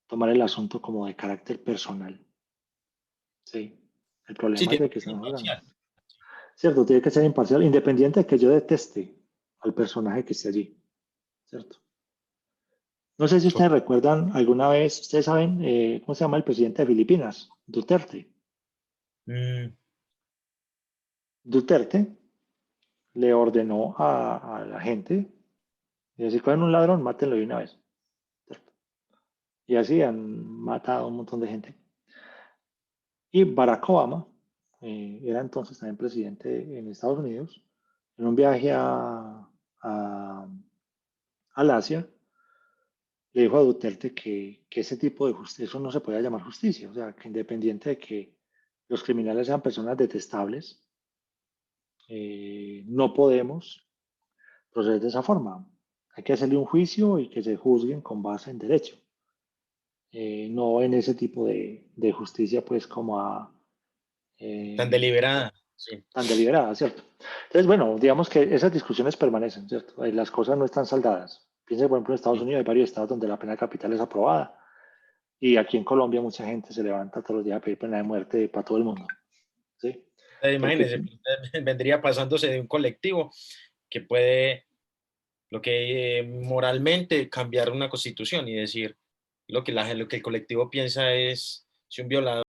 tomar el asunto como de carácter personal. Sí. El Sí, problema es tiene de que que ser estamos hablando. imparcial. ¿Cierto? Tiene que ser imparcial, independiente de que yo deteste al personaje que esté allí. ¿Cierto? No sé si ustedes recuerdan alguna vez, ustedes saben cómo se llama el presidente de Filipinas, Duterte. Mm, Duterte le ordenó a la gente, y si cogen un ladrón, mátenlo de una vez. ¿Cierto? Y así han matado a un montón de gente. Y Barack Obama era entonces también presidente en Estados Unidos, en un viaje al Asia, le dijo a Duterte que ese tipo de justicia, eso no se podía llamar justicia, o sea, que independiente de que los criminales sean personas detestables, no podemos proceder de esa forma. Hay que hacerle un juicio y que se juzguen con base en derecho, no en ese tipo de justicia, pues como tan eh, deliberada. Sí. tan deliberada, ¿cierto? Entonces, bueno, digamos que esas discusiones permanecen, ¿cierto? Las cosas no están saldadas. Piensa, por ejemplo, en Estados Unidos hay varios estados donde la pena capital es aprobada. Y aquí en Colombia mucha gente se levanta todos los días a pedir pena de muerte para todo el mundo. ¿Sí? Porque, Imagínense, vendría pasándose de un colectivo que puede, lo que moralmente cambiar una constitución y decir lo que el colectivo piensa es si un violador